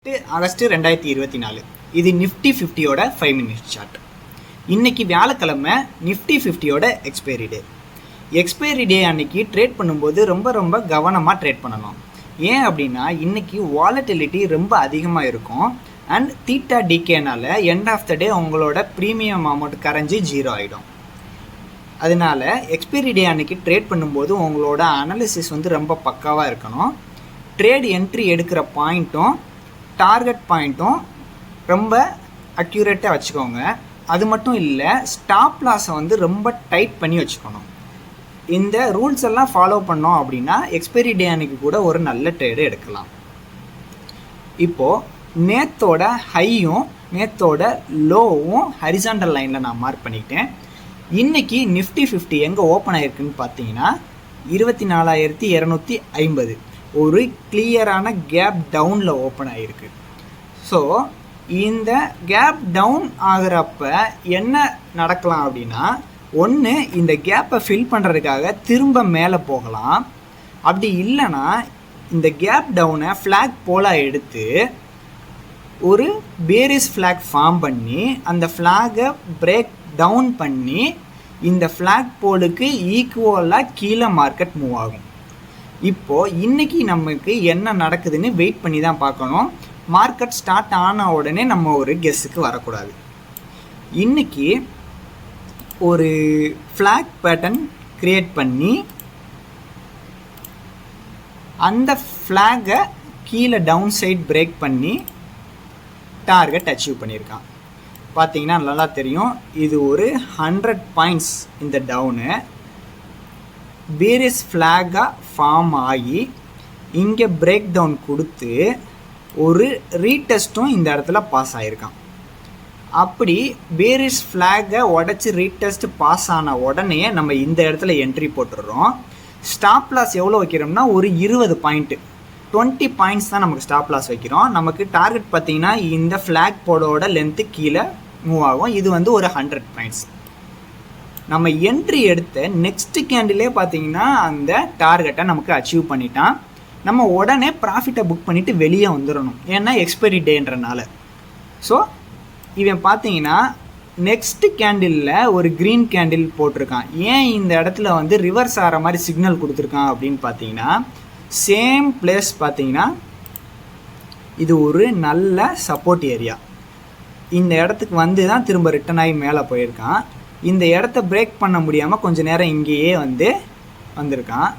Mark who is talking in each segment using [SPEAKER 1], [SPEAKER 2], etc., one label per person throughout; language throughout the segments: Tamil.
[SPEAKER 1] ஆகஸ்ட் 2024 இது நிஃப்டி 50யோட 5 மினிட்ஸ் சார்ட். இன்னைக்கு வியாழக்கிழமை நிஃப்டி 50யோட எக்ஸ்பைரி டே அன்னைக்கு ட்ரேட் பண்ணும்போது ரொம்ப கவனமாக ட்ரேட் பண்ணணும். ஏன் அப்படின்னா இன்னைக்கு வாலட்டிலிட்டி ரொம்ப அதிகமாக இருக்கும் அண்ட் தீட்டா டிகேனால எண்ட் ஆஃப் த டே உங்களோட ப்ரீமியம் அமௌண்ட் கரைஞ்சி 0 ஆகிடும். அதனால எக்ஸ்பைரி டே அன்னைக்கு ட்ரேட் பண்ணும்போது உங்களோட அனாலிசிஸ் ரொம்ப பக்காவாக இருக்கணும். ட்ரேட் என்ட்ரி எடுக்கிற பாயிண்ட்டும் டார்கெட் பாயிண்ட்டும் ரொம்ப அக்யூரேட்டாக வச்சுக்கோங்க. அது மட்டும் இல்லை, ஸ்டாப் லாஸை ரொம்ப டைட் பண்ணி வச்சுக்கணும். இந்த ரூல்ஸ் எல்லாம் ஃபாலோ பண்ணோம் அப்படின்னா எக்ஸ்பைரி டே அன்னைக்கு கூட ஒரு நல்ல ட்ரேடு எடுக்கலாம். இப்போது நேத்தோட ஹையும் நேத்தோட லோவும் ஹரிசாண்டல் லைனில் நான் மார்க் பண்ணிக்கிட்டேன். இன்றைக்கி நிஃப்டி 50 எங்கே ஓப்பன் ஆகிருக்குன்னு பார்த்தீங்கன்னா 24,250 ஒரு கிளியரான கேப் டவுனில் ஓப்பன் ஆகிருக்கு. ஸோ இந்த கேப் டவுன் ஆகிறப்ப என்ன நடக்கலாம் அப்படின்னா, ஒன்று இந்த கேப்பை ஃபில் பண்ணுறதுக்காக திரும்ப மேலே போகலாம். அப்படி இல்லைன்னா இந்த கேப் டவுனை ஃப்ளாக் போலாக எடுத்து ஒரு பேரிஸ் ஃப்ளாக் ஃபார்ம் பண்ணி அந்த ஃப்ளாகை பிரேக் டவுன் பண்ணி இந்த ஃப்ளாக் போலுக்கு ஈக்குவலாக கீழே மார்க்கெட் மூவ் ஆகும். இப்போது இன்றைக்கி நமக்கு என்ன நடக்குதுன்னு வெயிட் பண்ணி தான் பார்க்கணும். மார்க்கெட் ஸ்டார்ட் ஆன உடனே நம்ம ஒரு கெஸ்ஸுக்கு வரக்கூடாது. இன்றைக்கி ஒரு ஃப்ளாக் பேட்டர்ன் க்ரியேட் பண்ணி அந்த ஃப்ளாகை கீழே டவுன் சைட் பிரேக் பண்ணி டார்கெட் அச்சீவ் பண்ணியிருக்கான். பார்த்தீங்கன்னா நல்லா தெரியும், இது ஒரு 100 பாயிண்ட்ஸ் இந்த டவுனு பேரிஸ் ஃப்ளாகாக ஃபார்ம் ஆகி இங்கே பிரேக் டவுன் கொடுத்து ஒரு ரீடெஸ்ட்டும் இந்த இடத்துல பாஸ் ஆகிருக்கான். அப்படி பேரிஸ் ஃப்ளாகை உடச்சி ரீடெஸ்ட் பாஸ் ஆன உடனே நம்ம இந்த இடத்துல என்ட்ரி போட்டுடுறோம். ஸ்டாப் லாஸ் எவ்வளோ வைக்கிறோம்னா ஒரு 20 பாயிண்ட்டு 20 பாயிண்ட்ஸ் தான் நமக்கு ஸ்டாப் லாஸ் வைக்கிறோம். நமக்கு டார்கெட் பார்த்திங்கன்னா இந்த ஃப்ளாக் போர்டோட லென்த்து கீழே மூவ் ஆகும். இது ஒரு 100 பாயிண்ட்ஸ். நம்ம என்ட்ரி எடுத்த நெக்ஸ்ட் கேண்டிலே பார்த்தீங்கன்னா அந்த டார்கெட்டை நமக்கு அச்சீவ் பண்ணிட்டான். நம்ம உடனே ப்ராஃபிட்டை புக் பண்ணிவிட்டு வெளியே வந்துடணும், ஏன்னா எக்ஸ்பைரி டேன்றனால. ஸோ இவன் பார்த்தீங்கன்னா நெக்ஸ்ட் கேண்டிலில் ஒரு க்ரீன் கேண்டில் போட்டிருக்கான். ஏன் இந்த இடத்துல ரிவர்ஸ் ஆகிற மாதிரி சிக்னல் கொடுத்துருக்கான் அப்படின்னு பார்த்தீங்கன்னா, சேம் பிளேஸ் பார்த்தீங்கன்னா இது ஒரு நல்ல சப்போர்ட் ஏரியா. இந்த இடத்துக்கு தான் திரும்ப ரிட்டர்ன் ஆகி மேலே போயிருக்கான். இந்த இடத்த பிரேக் பண்ண முடியாமல் கொஞ்சம் நேரம் இங்கேயே வந்திருக்கான்.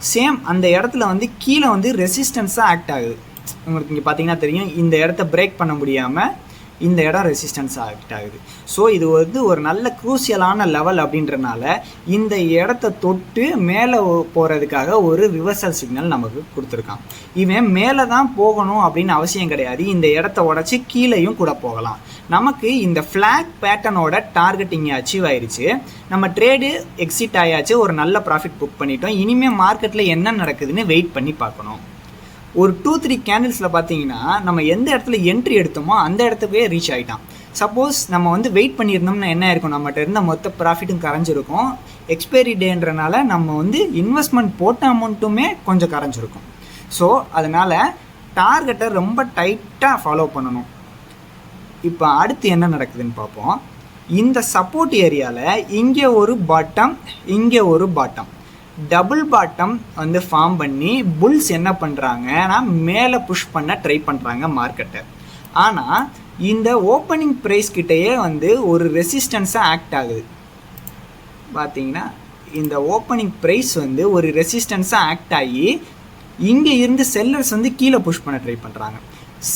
[SPEAKER 1] சேம் அந்த இடத்துல கீழே ரெசிஸ்டன்ஸாக ஆக்ட் ஆகுது. உங்களுக்கு இங்கே பார்த்தீங்கன்னா தெரியும், இந்த இடத்த பிரேக் பண்ண முடியாமல் இந்த இடம் ரெசிஸ்டன்ஸாக ஆக்ட் ஆகுது. ஸோ இது ஒரு நல்ல க்ரூசியலான லெவல் அப்படின்றனால இந்த இடத்த தொட்டு மேலே போகிறதுக்காக ஒரு ரிவர்சல் சிக்னல் நமக்கு கொடுத்துருக்கான். இவன் மேலே தான் போகணும் அப்படின்னு அவசியம் கிடையாது, இந்த இடத்த உடச்சி கீழேயும் கூட போகலாம். நமக்கு இந்த ஃப்ளாக் பேட்டர்னோட டார்கெட் இங்கே அச்சீவ் ஆயிடுச்சு. நம்ம ட்ரேடு எக்ஸிட் ஆயாச்சு, ஒரு நல்ல ப்ராஃபிட் புக் பண்ணிட்டோம். இனிமேல் மார்க்கெட்டில் என்ன நடக்குதுன்னு வெயிட் பண்ணி பார்க்கணும். ஒரு 2-3 கேண்டில்ஸில் பார்த்தீங்கன்னா நம்ம எந்த இடத்துல என்ட்ரி எடுத்தோமோ அந்த இடத்துக்கே ரீச் ஆகிட்டான். சப்போஸ் நம்ம வெயிட் பண்ணியிருந்தோம்னா என்ன இருக்கும், நம்மகிட்ட இருந்த மொத்த ப்ராஃபிட்டும் கரைஞ்சிருக்கும். எக்ஸ்பைரி டேன்றனால நம்ம இன்வெஸ்ட்மெண்ட் போட்ட அமௌண்ட்டுமே கொஞ்சம் கரைஞ்சிருக்கும். ஸோ அதனால் டார்கெட்டை ரொம்ப டைட்டாக ஃபாலோ பண்ணணும். இப்போ அடுத்து என்ன நடக்குதுன்னு பார்ப்போம். இந்த சப்போர்ட் ஏரியாவில் இங்கே ஒரு பாட்டம், இங்கே ஒரு பாட்டம், டபுள் பாட்டம் ஃபார்ம் பண்ணி புல்ஸ் என்ன பண்ணுறாங்கன்னா மேலே புஷ் பண்ண ட்ரை பண்ணுறாங்க மார்க்கெட்டை. ஆனால் இந்த ஓப்பனிங் ப்ரைஸ் கிட்டேயே ஒரு ரெசிஸ்டன்ஸாக ஆக்ட் ஆகுது. பார்த்தீங்கன்னா இந்த ஓப்பனிங் ப்ரைஸ் ஒரு ரெசிஸ்டன்ஸாக ஆக்ட் ஆகி இங்கே இருந்து செல்லர்ஸ் கீழே புஷ் பண்ண ட்ரை பண்ணுறாங்க.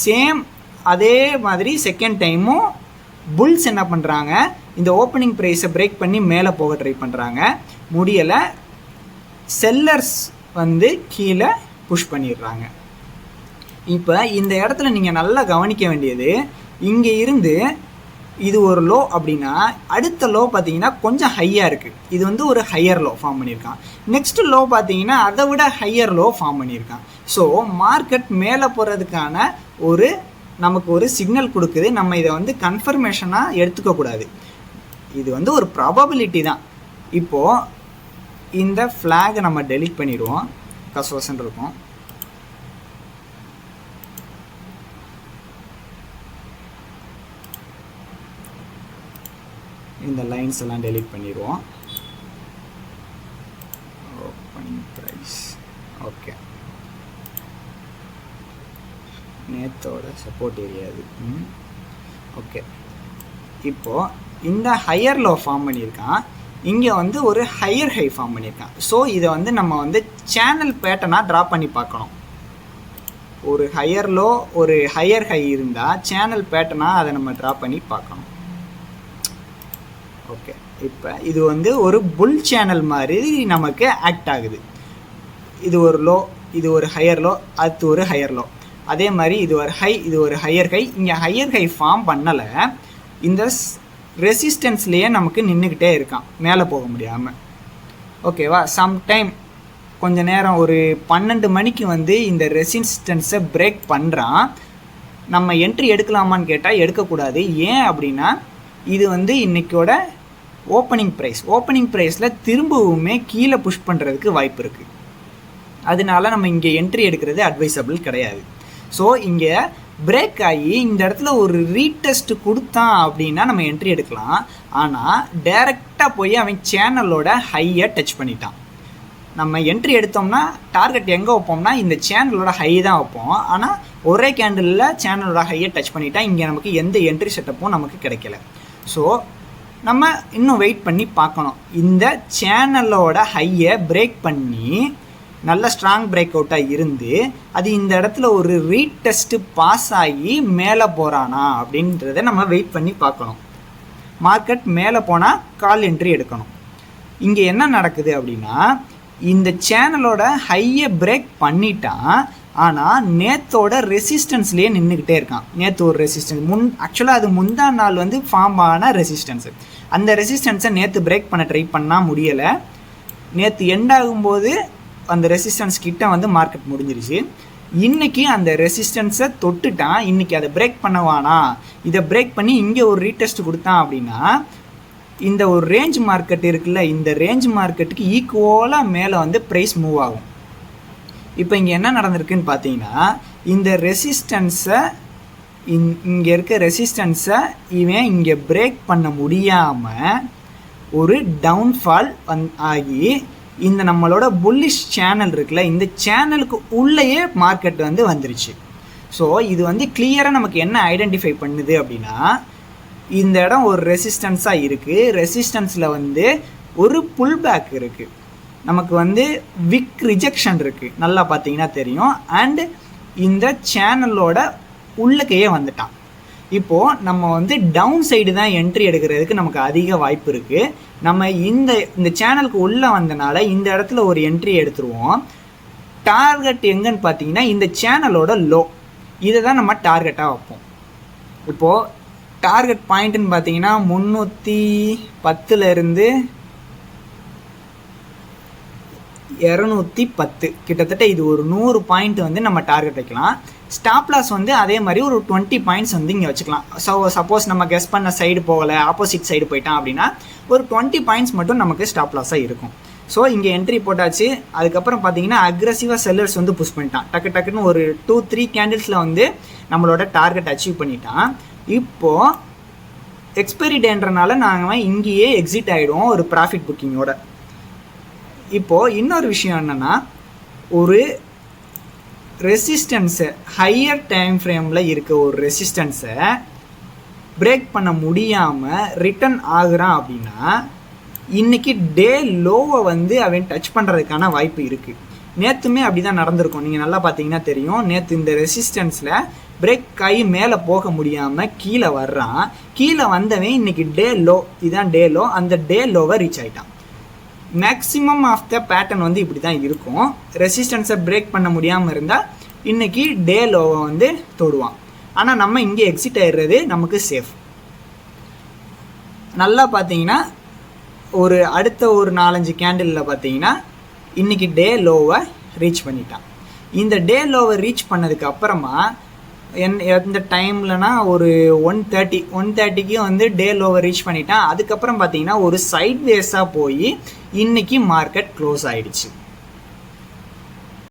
[SPEAKER 1] சேம் அதே மாதிரி செகண்ட் டைமும் புல்ஸ் என்ன பண்ணுறாங்க, இந்த ஓப்பனிங் ப்ரைஸை பிரேக் பண்ணி மேலே போக ட்ரை பண்ணுறாங்க. முடியலை, செல்லர்ஸ் கீழே புஷ் பண்ணிடுறாங்க. இப்போ இந்த இடத்துல நீங்கள் நல்லா கவனிக்க வேண்டியது, இங்கே இருந்து இது ஒரு லோ அப்படின்னா அடுத்த லோ பார்த்தீங்கன்னா கொஞ்சம் ஹையாக இருக்குது. இது ஒரு ஹையர் லோ ஃபார்ம் பண்ணியிருக்கான். நெக்ஸ்ட் லோ பார்த்தீங்கன்னா அதை விட ஹையர் லோ ஃபார்ம் பண்ணியிருக்கான். ஸோ மார்க்கெட் மேலே போகிறதுக்கான நமக்கு ஒரு சிக்னல் கொடுக்குது. நம்ம இதை கன்ஃபர்மேஷனாக எடுத்துக்கக்கூடாது. இது ஒரு ப்ராபபிலிட்டி தான். இப்போது இந்த ஃப்ளாகை நம்ம டெலீட் பண்ணிடுவோம், கசோசன் இருக்கும். இந்த லைன்ஸ் எல்லாம் டெலீட் பண்ணிடுவோம். ஓப்பனிங் ப்ரைஸ் ஓகே, நேத்தோட சப்போர்ட் ஏரியா அது. ஓகே, இப்போது இந்த ஹையர் லோ ஃபார்ம் பண்ணியிருக்கான், இங்கே வந்து ஒரு ஹையர் ஹை ஃபார்ம் பண்ணியிருக்கான். ஸோ இதை வந்து நம்ம வந்து சேனல் பேட்டர்னாக ட்ரா பண்ணி பார்க்கணும். ஒரு ஹையர் லோ ஒரு ஹையர் ஹை இருந்தால் சேனல் பேட்டர்னாக அதை நம்ம ட்ரா பண்ணி பார்க்கணும். ஓகே, இப்போ இது வந்து ஒரு புல் சேனல் மாதிரி நமக்கு ஆக்ட் ஆகுது. இது ஒரு லோ, இது ஒரு ஹையர் லோ, அது ஒரு ஹையர் லோ. அதே மாதிரி இது ஒரு ஹை, இது ஒரு ஹையர் ஹை. இங்கே ஹையர் ஹை ஃபார்ம் பண்ணலை, இந்த ரெசிஸ்டன்ஸ்லேயே நமக்கு நின்றுக்கிட்டே இருக்கான், மேலே போக முடியாமல். ஓகேவா? சம்டைம் கொஞ்ச நேரம் ஒரு 12 மணிக்கு வந்து இந்த ரெசிஸ்டன்ஸை பிரேக் பண்ணுறான். நம்ம என்ட்ரி எடுக்கலாமான்னு கேட்டால் எடுக்கக்கூடாது. ஏன் அப்படின்னா இது வந்து இன்றைக்கோட ஓப்பனிங் ப்ரைஸில் திரும்பவுமே கீழே புஷ் பண்ணுறதுக்கு வாய்ப்பு இருக்குது. அதனால நம்ம இங்கே என்ட்ரி எடுக்கிறது அட்வைசபிள் கிடையாது. ஸோ இங்கே பிரேக் ஆகி இந்த இடத்துல ஒரு ரீடெஸ்ட் கொடுத்தான் அப்படின்னா நம்ம என்ட்ரி எடுக்கலாம். ஆனால் டைரெக்டாக போய் அவன் சேனலோட ஹையை டச் பண்ணிட்டான். நம்ம என்ட்ரி எடுத்தோம்னா டார்கெட் எங்கே வைப்போம்னா இந்த சேனலோட ஹை தான் வைப்போம். ஆனால் ஒரே கேண்டிலில் சேனலோட ஹையை டச் பண்ணிட்டா இங்கே நமக்கு எந்த என்ட்ரி செட்டப்பும் நமக்கு கிடைக்கல. ஸோ நம்ம இன்னும் வெயிட் பண்ணி பார்க்கணும். இந்த சேனலோட ஹையை பிரேக் பண்ணி நல்ல ஸ்ட்ராங் பிரேக் அவுட்டாக இருந்து அது இந்த இடத்துல ஒரு ரீடெஸ்ட்டு பாஸ் ஆகி மேலே போகிறானா அப்படின்றத நம்ம வெயிட் பண்ணி பார்க்கணும். மார்க்கெட் மேலே போனால் கால் என்ட்ரி எடுக்கணும். இங்கே என்ன நடக்குது அப்படின்னா இந்த சேனலோட ஹையை பிரேக் பண்ணிட்டான், ஆனால் நேத்தோட ரெசிஸ்டன்ஸ்லேயே நின்றுக்கிட்டே இருக்கான். நேற்று ஒரு ரெசிஸ்டன்ஸ் ஆக்சுவலாக அது முந்தா நாள் வந்து ஃபார்ம் ஆன ரெசிஸ்டன்ஸு. அந்த ரெசிஸ்டன்ஸை நேற்று பிரேக் பண்ண ட்ரை பண்ணால் முடியலை. நேற்று எண்ட் ஆகும்போது அந்த ரெசிஸ்டன்ஸ் கிட்ட வந்து மார்க்கெட் முடிஞ்சிருச்சு. இன்றைக்கி அந்த ரெசிஸ்டன்ஸை தொட்டுட்டான். இன்றைக்கி அதை பிரேக் பண்ணவானா, இதை பிரேக் பண்ணி இங்கே ஒரு ரீடெஸ்ட் கொடுத்தான் அப்படின்னா இந்த ஒரு ரேஞ்ச் மார்க்கெட் இருக்குல்ல, இந்த ரேஞ்ச் மார்க்கெட்டுக்கு ஈக்குவலாக மேலே வந்து ப்ரைஸ் மூவ் ஆகும். இப்போ இங்கே என்ன நடந்திருக்குன்னு பார்த்தீங்கன்னா இந்த ரெசிஸ்டன்ஸை இங்கே இருக்க ரெசிஸ்டன்ஸை இவன் இங்கே பிரேக் பண்ண முடியாமல் ஒரு டவுன்ஃபால் ஆகி இந்த நம்மளோட புல்லிஷ் சேனல் இருக்குல்ல, இந்த சேனலுக்கு உள்ளேயே மார்க்கெட் வந்து வந்துருச்சு. ஸோ இது வந்து கிளியராக நமக்கு என்ன ஐடென்டிஃபை பண்ணுது அப்படின்னா இந்த இடம் ஒரு ரெசிஸ்டன்ஸாக இருக்குது. ரெசிஸ்டன்ஸில் வந்து ஒரு புல் பேக் இருக்குது, நமக்கு வந்து விக் ரிஜெக்ஷன் இருக்குது, நல்லா பார்த்தீங்கன்னா தெரியும். அண்டு இந்த சேனலோட உள்ளக்கையே வந்துட்டான். இப்போது நம்ம வந்து டவுன் சைடு தான் என்ட்ரி எடுக்கிறதுக்கு நமக்கு அதிக வாய்ப்பு இருக்குது. நம்ம இந்த சேனலுக்கு உள்ளே வந்தனால இந்த இடத்துல ஒரு என்ட்ரி எடுத்துருவோம். டார்கெட் எங்கன்னு பார்த்தீங்கன்னா இந்த சேனலோட லோ, இதை தான் நம்ம டார்கெட்டாக வைப்போம். இப்போது டார்கெட் பாயிண்ட்டுன்னு பார்த்தீங்கன்னா 310 210, கிட்டத்தட்ட இது ஒரு 100 பாயிண்ட் வந்து நம்ம டார்கெட் வைக்கலாம். ஸ்டாப் லாஸ் வந்து அதே மாதிரி ஒரு 20 பாயிண்ட்ஸ் வந்து இங்கே வச்சுக்கலாம். சப்போஸ் நம்ம கெஸ் பண்ண சைடு போகலை, ஆப்போசிட் சைடு போயிட்டான் அப்படின்னா ஒரு 20 பாயிண்ட்ஸ் மட்டும் நமக்கு ஸ்டாப் லாஸாக இருக்கும். ஸோ இங்கே என்ட்ரி போட்டாச்சு. அதுக்கப்புறம் பார்த்தீங்கன்னா அக்ரெசிவாக செல்லர்ஸ் வந்து புஷ் பண்ணிட்டான். டக்குன்னு ஒரு 2-3 கேண்டில்ஸில் வந்து நம்மளோட டார்கெட் அச்சீவ் பண்ணிட்டான். இப்போது எக்ஸ்பைரி டேன்றனால நாங்கள் இங்கேயே எக்ஸிட் ஆகிடுவோம் ஒரு ப்ராஃபிட் புக்கிங்கோட. இப்போது இன்னொரு விஷயம் என்னென்னா ஒரு ரெசிஸ்டன்ஸை ஹையர் டைம் ஃப்ரேமில் இருக்க ஒரு ரெசிஸ்டன்ஸை பிரேக் பண்ண முடியாமல் ரிட்டர்ன் ஆகுறான் அப்படின்னா இன்றைக்கி டே லோவை வந்து அவன் டச் பண்ணுறதுக்கான வாய்ப்பு இருக்குது. நேற்றுமே அப்படி தான் நடந்திருக்கும், நீங்கள் நல்லா பார்த்தீங்கன்னா தெரியும். நேற்று இந்த ரெசிஸ்டன்ஸில் பிரேக் ஆகி மேலே போக முடியாமல் கீழே வர்றான். கீழே வந்தவன் இன்றைக்கி டே லோ, இதுதான் டே லோ, அந்த டே லோவை ரீச் ஆகிட்டான். மேக்ஸிமம் ஆஃப் த பேட்டர்ன் வந்து இப்படி தான் இருக்கும். ரெசிஸ்டன்ஸை பிரேக் பண்ண முடியாமல் இருந்தால் இன்றைக்கி டே லோவை வந்து தொடுவான். ஆனால் நம்ம இங்கே எக்ஸிட் ஆகிடுறது நமக்கு சேஃப். நல்லா பார்த்தீங்கன்னா ஒரு அடுத்த ஒரு 4-5 கேண்டிலில் பார்த்தீங்கன்னா இன்றைக்கி டே லோவை ரீச் பண்ணிட்டான். இந்த டே லோவை ரீச் பண்ணதுக்கு அப்புறமா எந்த டைம்லனா ஒரு 1:30க்கு வந்து டே லோவை ரீச் பண்ணிட்டான். அதுக்கப்புறம் பார்த்தீங்கன்னா ஒரு சைட் வேஸாக போய் இன்றைக்கி மார்க்கெட் க்ளோஸ் ஆகிடுச்சு.